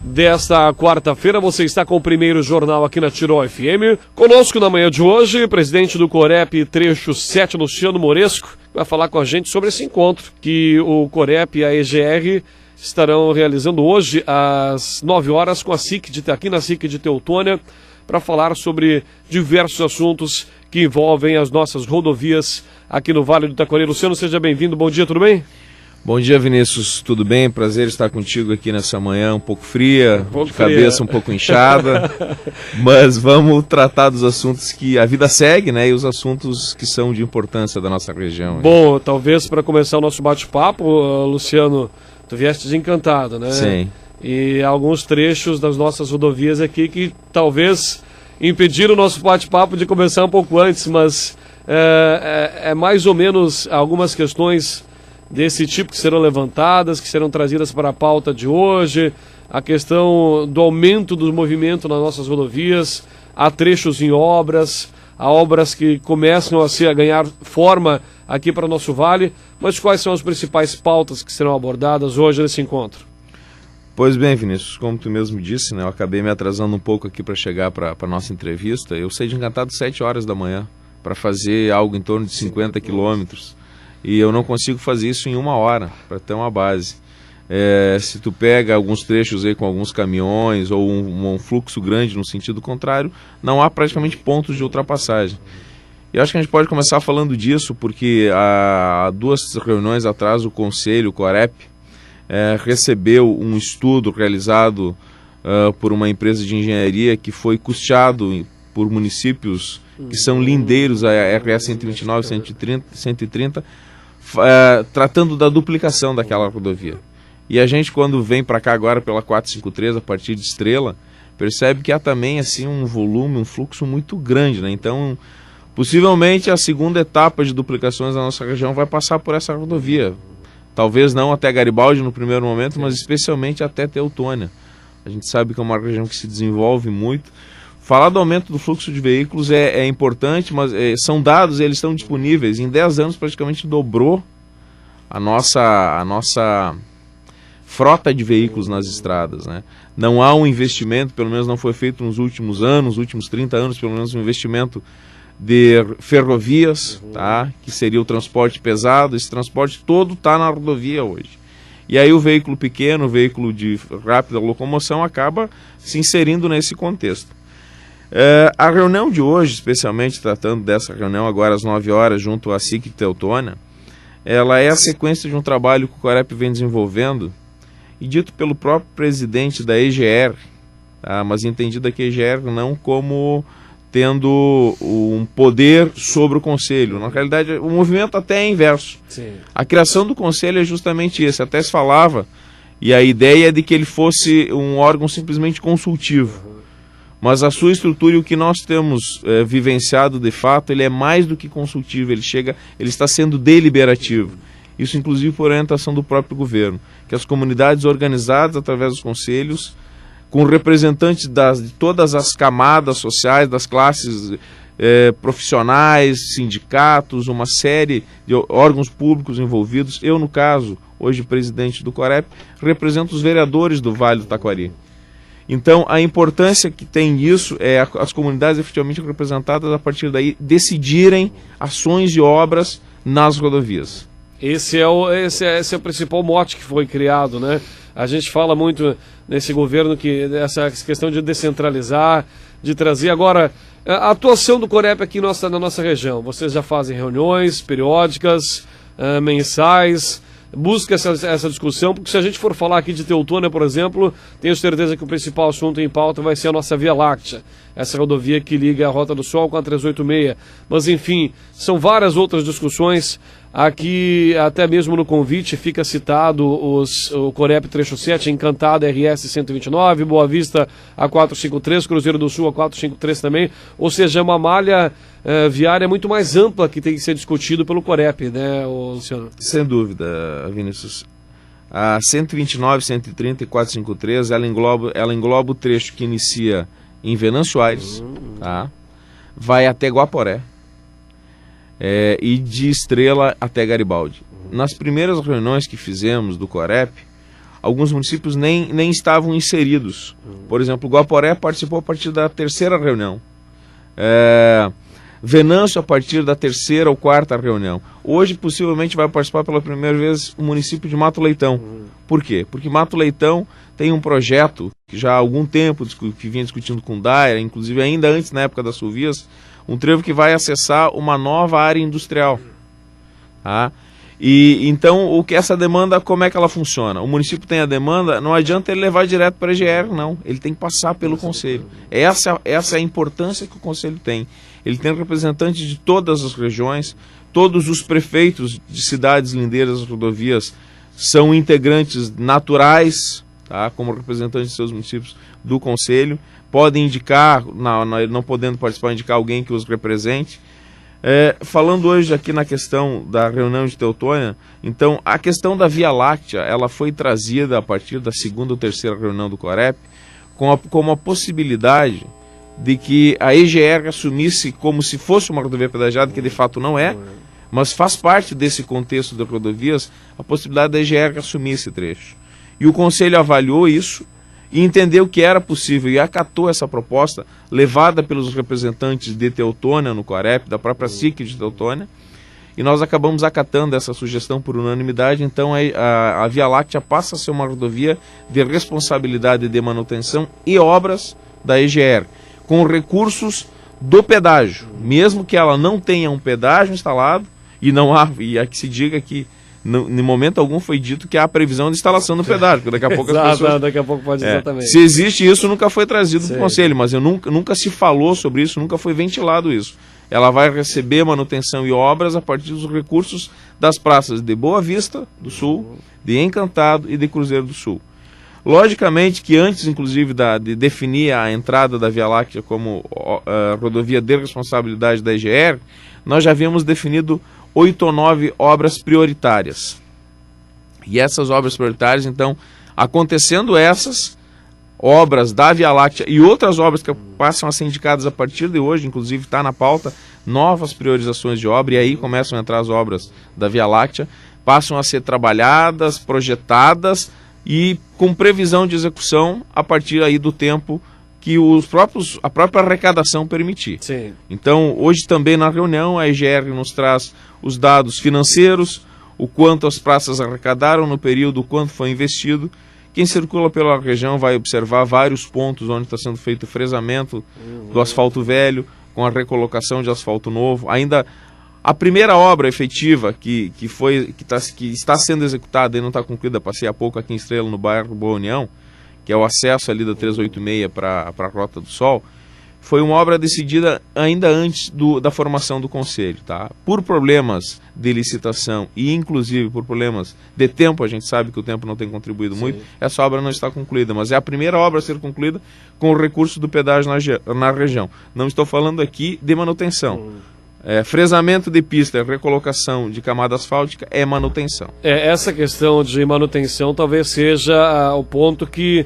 Desta quarta-feira, você está com o primeiro jornal aqui na Tirol FM. Conosco na manhã de hoje, presidente do Corep Trecho 7, Luciano Moresco, que vai falar com a gente sobre esse encontro que o Corep e a EGR estarão realizando hoje às 9 horas com a SIC aqui na SIC de Teutônia, para falar sobre diversos assuntos que envolvem as nossas rodovias aqui no Vale do Taquari. Luciano, seja bem-vindo. Bom dia, tudo bem? Bom dia, Vinícius, tudo bem? Prazer estar contigo aqui nessa manhã um pouco fria, cabeça um pouco inchada, mas vamos tratar dos assuntos que a vida segue, né? E os assuntos que são de importância da nossa região. Bom, talvez para começar o nosso bate-papo, Luciano, tu vieste desencantado, né? Sim. E alguns trechos das nossas rodovias aqui que talvez impediram o nosso bate-papo de começar um pouco antes, mas é mais ou menos algumas questões desse tipo que serão levantadas, que serão trazidas para a pauta de hoje, a questão do aumento do movimento nas nossas rodovias, há trechos em obras, há obras que começam a ganhar forma aqui para o nosso vale, mas quais são as principais pautas que serão abordadas hoje nesse encontro? Pois bem, Vinícius, como tu mesmo disse, né, eu acabei me atrasando um pouco aqui para chegar para a nossa entrevista. Eu saí de Encantado 7 horas da manhã para fazer algo em torno de 50 quilômetros. E eu não consigo fazer isso em 1 hora, para ter uma base. Se tu pega alguns trechos aí com alguns caminhões ou um fluxo grande no sentido contrário, não há praticamente pontos de ultrapassagem. Eu acho que a gente pode começar falando disso, porque há 2 reuniões atrás o Conselho, o Corep, recebeu um estudo realizado por uma empresa de engenharia que foi custeado por municípios que são lindeiros a RS 129 e 130, tratando da duplicação daquela rodovia. E a gente, quando vem para cá agora pela 453, a partir de Estrela, percebe que há também assim, um volume, um fluxo muito grande, né? Então, possivelmente a segunda etapa de duplicações da nossa região vai passar por essa rodovia. Talvez não até Garibaldi no primeiro momento, mas especialmente até Teutônia. A gente sabe que é uma região que se desenvolve muito. Falar do aumento do fluxo de veículos é importante, mas são dados, eles estão disponíveis. Em 10 anos praticamente dobrou a nossa frota de veículos nas estradas, né? Não há um investimento, pelo menos não foi feito nos últimos anos, últimos 30 anos, pelo menos um investimento de ferrovias, tá? Que seria o transporte pesado. Esse transporte todo está na rodovia hoje. E aí o veículo pequeno, o veículo de rápida locomoção acaba se inserindo nesse contexto. A reunião de hoje, especialmente tratando dessa reunião agora às 9 horas junto à SIC Teutônia, ela é a sequência de um trabalho que o Corep vem desenvolvendo e dito pelo próprio presidente da EGR, tá? Mas entendida que a EGR não como tendo um poder sobre o Conselho. Na realidade, o movimento até é inverso. Sim. A criação do Conselho é justamente isso. Até se falava, e a ideia é de que ele fosse um órgão simplesmente consultivo. Mas a sua estrutura e o que nós temos vivenciado de fato, ele é mais do que consultivo, ele está sendo deliberativo. Isso inclusive por orientação do próprio governo, que as comunidades organizadas através dos conselhos, com representantes de todas as camadas sociais, das classes profissionais, sindicatos, uma série de órgãos públicos envolvidos. Eu, no caso, hoje presidente do Corep, represento os vereadores do Vale do Taquari. Então, a importância que tem isso é as comunidades efetivamente representadas, a partir daí, decidirem ações e obras nas rodovias. Esse é o principal mote que foi criado, né? A gente fala muito nesse governo que essa questão de descentralizar, de trazer agora a atuação do Corep aqui na nossa região. Vocês já fazem reuniões periódicas, mensais, busca essa discussão, porque se a gente for falar aqui de Teutônia, por exemplo, tenho certeza que o principal assunto em pauta vai ser a nossa Via Láctea, essa rodovia que liga a Rota do Sol com a 386. Mas enfim, são várias outras discussões. Aqui, até mesmo no convite, fica citado o Corep Trecho 7, Encantada RS 129, Boa Vista a 453, Cruzeiro do Sul a 453 também. Ou seja, é uma malha viária muito mais ampla que tem que ser discutido pelo Corep, né, Luciano? Sem dúvida, Vinícius. A 129, 130 e 453, ela engloba o trecho que inicia em Venâncio Aires, tá? Vai até Guaporé. E de Estrela até Garibaldi. Nas primeiras reuniões que fizemos do Corep, alguns municípios nem estavam inseridos. Por exemplo, Guaporé participou a partir da 3ª reunião. Venâncio a partir da 3ª ou 4ª reunião. Hoje, possivelmente, vai participar pela primeira vez o município de Mato Leitão. Por quê? Porque Mato Leitão tem um projeto que já há algum tempo que vinha discutindo com o Daira, inclusive ainda antes, na época das Sulvias, um trevo que vai acessar uma nova área industrial. Tá? E então, o que essa demanda, como é que ela funciona? O município tem a demanda, não adianta ele levar direto para a EGR, não. Ele tem que passar pelo conselho. Essa é a importância que o conselho tem. Ele tem representantes de todas as regiões, todos os prefeitos de cidades lindeiras das rodovias são integrantes naturais, tá, como representantes de seus municípios do conselho, podem indicar, não podendo participar, indicar alguém que os represente. Falando hoje aqui na questão da reunião de Teutônia, então a questão da Via Láctea, ela foi trazida a partir da 2ª ou 3ª reunião do Corep, com a possibilidade de que a EGR assumisse como se fosse uma rodovia pedagiada, que de fato não é, mas faz parte desse contexto de rodovias, a possibilidade da EGR assumir esse trecho. E o Conselho avaliou isso e entendeu que era possível e acatou essa proposta, levada pelos representantes de Teutônia no Corep, da própria SIC de Teutônia, e nós acabamos acatando essa sugestão por unanimidade. Então a Via Láctea passa a ser uma rodovia de responsabilidade de manutenção e obras da EGR, com recursos do pedágio, mesmo que ela não tenha um pedágio instalado, e aqui se diga que em momento algum foi dito que há a previsão de instalação do pedágio, porque daqui a pouco as pessoas... daqui a pouco pode exatamente. Se existe isso, nunca foi trazido para o Conselho, mas nunca se falou sobre isso, nunca foi ventilado isso. Ela vai receber manutenção e obras a partir dos recursos das praças de Boa Vista do Sul, de Encantado e de Cruzeiro do Sul. Logicamente que antes, inclusive, de definir a entrada da Via Láctea como rodovia de responsabilidade da EGR, nós já havíamos definido 8 ou 9 obras prioritárias. E essas obras prioritárias, então, acontecendo essas obras da Via Láctea e outras obras que passam a ser indicadas a partir de hoje, inclusive está na pauta, novas priorizações de obra, e aí começam a entrar as obras da Via Láctea, passam a ser trabalhadas, projetadas e com previsão de execução a partir aí do tempo que a própria arrecadação permitir. Sim. Então, hoje também na reunião, a EGR nos traz os dados financeiros, o quanto as praças arrecadaram no período, o quanto foi investido. Quem circula pela região vai observar vários pontos onde está sendo feito o fresamento do asfalto velho, com a recolocação de asfalto novo. Ainda a primeira obra efetiva que está sendo executada e não está concluída, passei há pouco aqui em Estrela, no bairro Boa União, que é o acesso ali da 386 para a Rota do Sol, foi uma obra decidida ainda antes da formação do Conselho. Tá? Por problemas de licitação e inclusive por problemas de tempo, a gente sabe que o tempo não tem contribuído muito, essa obra não está concluída, mas é a primeira obra a ser concluída com o recurso do pedágio na região. Não estou falando aqui de manutenção. Fresamento de pista, recolocação de camada asfáltica é manutenção. Essa questão de manutenção talvez seja o ponto que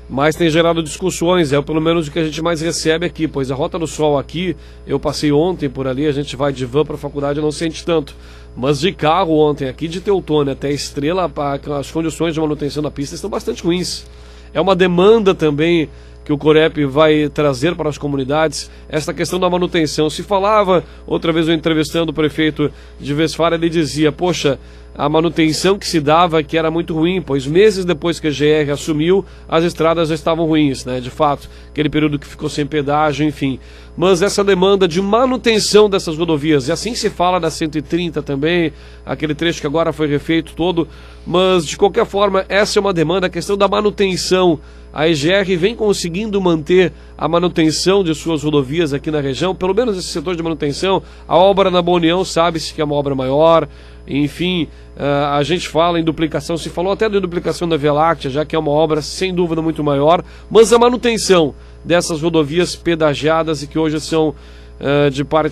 mais tem gerado discussões, pelo menos o que a gente mais recebe aqui, pois a Rota do Sol aqui, eu passei ontem por ali, a gente vai de van para a faculdade, não sente tanto, mas de carro ontem aqui de Teutônia até Estrela, as condições de manutenção da pista estão bastante ruins. É uma demanda também que o Corep vai trazer para as comunidades, essa questão da manutenção. Se falava, outra vez eu entrevistando o prefeito de Westfália, ele dizia, poxa, a manutenção que se dava que era muito ruim, pois meses depois que a GR assumiu, as estradas já estavam ruins, né? De fato, aquele período que ficou sem pedágio, enfim. Mas essa demanda de manutenção dessas rodovias, e assim se fala da 130 também, aquele trecho que agora foi refeito todo, mas de qualquer forma, essa é uma demanda, a questão da manutenção. A EGR vem conseguindo manter a manutenção de suas rodovias aqui na região, pelo menos esse setor de manutenção. A obra na Boa União sabe-se que é uma obra maior, enfim, a gente fala em duplicação, se falou até de duplicação da Via Láctea, já que é uma obra sem dúvida muito maior, mas a manutenção dessas rodovias pedagiadas e que hoje são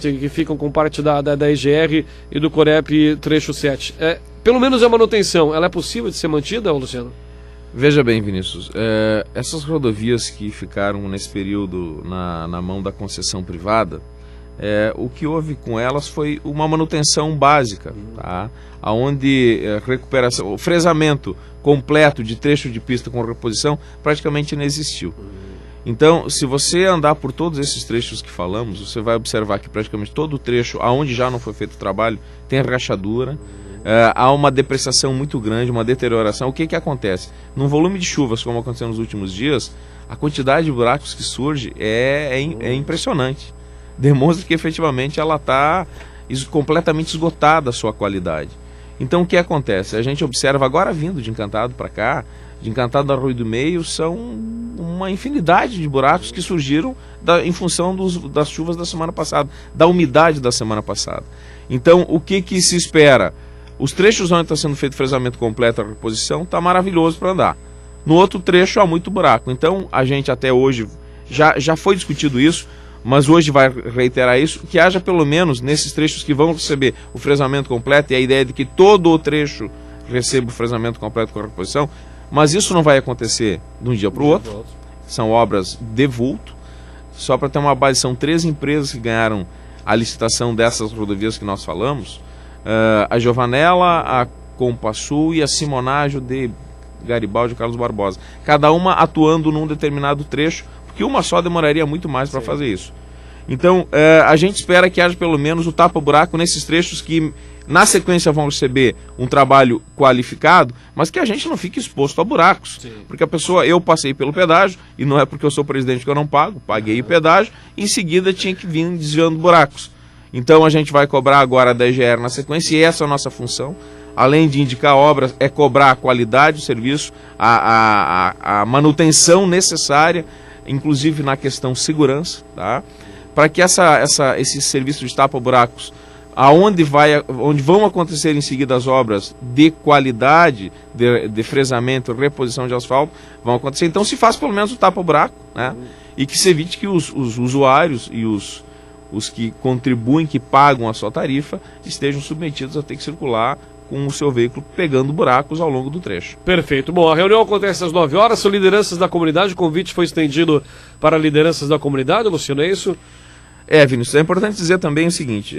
que ficam com parte da EGR e do Corep trecho 7. Pelo menos a manutenção, ela é possível de ser mantida, Luciano? Veja bem, Vinícius, essas rodovias que ficaram nesse período na mão da concessão privada, o que houve com elas foi uma manutenção básica, tá? Onde recuperação, o fresamento completo de trecho de pista com reposição praticamente não existiu. Então, se você andar por todos esses trechos que falamos, você vai observar que praticamente todo o trecho, aonde já não foi feito o trabalho, tem rachadura, há uma depreciação muito grande, uma deterioração. O que acontece? Num volume de chuvas, como aconteceu nos últimos dias, a quantidade de buracos que surge é impressionante. Demonstra que efetivamente ela está completamente esgotada a sua qualidade. Então o que acontece? A gente observa agora vindo de Encantado para cá, de Encantado do Arroio do Meio, são uma infinidade de buracos que surgiram em função das chuvas da semana passada, da umidade da semana passada. Então o que se espera? Os trechos onde está sendo feito fresamento completo, a reposição, está maravilhoso para andar. No outro trecho há muito buraco. Então a gente até hoje, já foi discutido isso, mas hoje vai reiterar isso, que haja pelo menos nesses trechos que vão receber o fresamento completo, e a ideia de que todo o trecho receba o fresamento completo com a reposição, mas isso não vai acontecer de um dia para o outro, são obras de vulto. Só para ter uma base, são 3 empresas que ganharam a licitação dessas rodovias que nós falamos, a Giovanella, a Compassul e a Simonágio de Garibaldi e Carlos Barbosa, cada uma atuando num determinado trecho, que uma só demoraria muito mais para fazer isso. Então, a gente espera que haja pelo menos o tapa-buraco nesses trechos que, na sequência, vão receber um trabalho qualificado, mas que a gente não fique exposto a buracos. Sim. Porque a pessoa, eu passei pelo pedágio, e não é porque eu sou presidente que eu não pago, paguei o pedágio, e em seguida tinha que vir desviando buracos. Então, a gente vai cobrar agora da EGR na sequência, e essa é a nossa função. Além de indicar obras, é cobrar a qualidade do serviço, a manutenção necessária, inclusive na questão segurança, tá? Para que esse serviço de tapa-buracos, onde vão acontecer em seguida as obras de qualidade, de fresamento, reposição de asfalto, vão acontecer. Então se faz pelo menos o tapa-buraco, né? E que se evite que os usuários e os que contribuem, que pagam a sua tarifa, estejam submetidos a ter que circular com o seu veículo pegando buracos ao longo do trecho. Perfeito. Bom, a reunião acontece às 9 horas, são lideranças da comunidade, o convite foi estendido para lideranças da comunidade, Luciano, é isso? Vinícius, é importante dizer também o seguinte,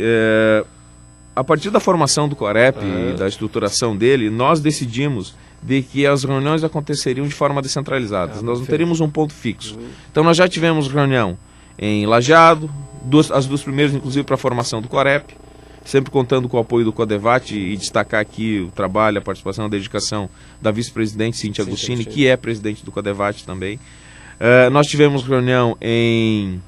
a partir da formação do Corep e da estruturação dele, nós decidimos de que as reuniões aconteceriam de forma descentralizada, nós não teríamos um ponto fixo. Então nós já tivemos reunião em Lajeado, as 2 primeiras inclusive para a formação do Corep, sempre contando com o apoio do CODEVAT, e destacar aqui o trabalho, a participação, a dedicação da vice-presidente Cíntia Agostini, que é presidente do CODEVAT também. Nós tivemos reunião em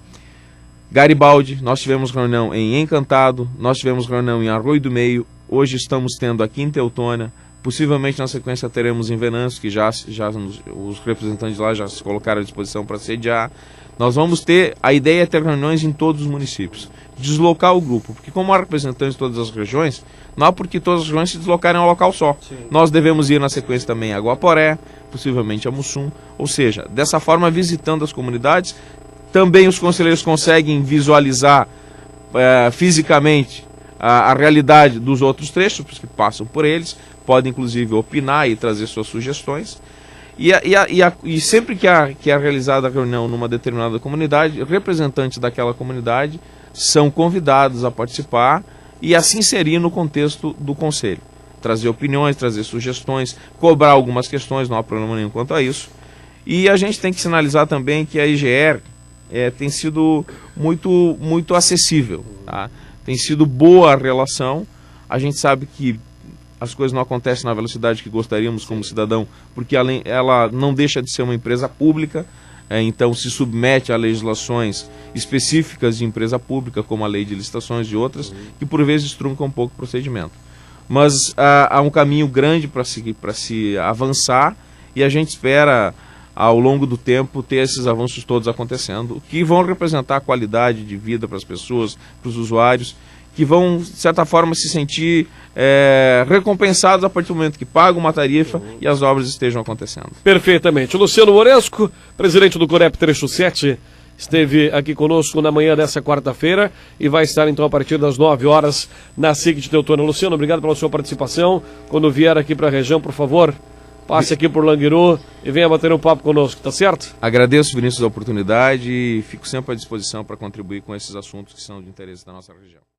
Garibaldi, nós tivemos reunião em Encantado, nós tivemos reunião em Arroio do Meio, hoje estamos tendo aqui em Teutônia, possivelmente na sequência teremos em Venâncio, que já os representantes lá já se colocaram à disposição para sediar. Nós vamos ter, a ideia é ter reuniões em todos os municípios, deslocar o grupo, porque como há representantes de todas as regiões, não é porque todas as regiões se deslocarem a um local só. Sim. Nós devemos ir na sequência também a Guaporé, possivelmente a Mussum, ou seja, dessa forma visitando as comunidades. Também os conselheiros conseguem visualizar fisicamente a realidade dos outros trechos, porque passam por eles, podem inclusive opinar e trazer suas sugestões. E sempre que é realizada a reunião numa determinada comunidade, representantes daquela comunidade são convidados a participar e a se inserir no contexto do Conselho. Trazer opiniões, trazer sugestões, cobrar algumas questões, não há problema nenhum quanto a isso. E a gente tem que sinalizar também que a IGR tem sido muito acessível, tá? Tem sido boa a relação. A gente sabe que as coisas não acontecem na velocidade que gostaríamos como cidadão, porque ela não deixa de ser uma empresa pública, então se submete a legislações específicas de empresa pública, como a lei de licitações e outras, que por vezes truncam um pouco o procedimento. Mas há um caminho grande para se avançar, e a gente espera, ao longo do tempo, ter esses avanços todos acontecendo, que vão representar a qualidade de vida para as pessoas, para os usuários, que vão, de certa forma, se sentir recompensados a partir do momento que pagam uma tarifa e as obras estejam acontecendo. Perfeitamente. O Luciano Moresco, presidente do Corep Trecho 7, esteve aqui conosco na manhã dessa quarta-feira e vai estar, então, a partir das 9 horas na SIC de Teutônia. Luciano, obrigado pela sua participação. Quando vier aqui para a região, por favor, passe aqui por Languiru e venha bater um papo conosco, tá certo? Agradeço, Vinícius, a oportunidade e fico sempre à disposição para contribuir com esses assuntos que são de interesse da nossa região.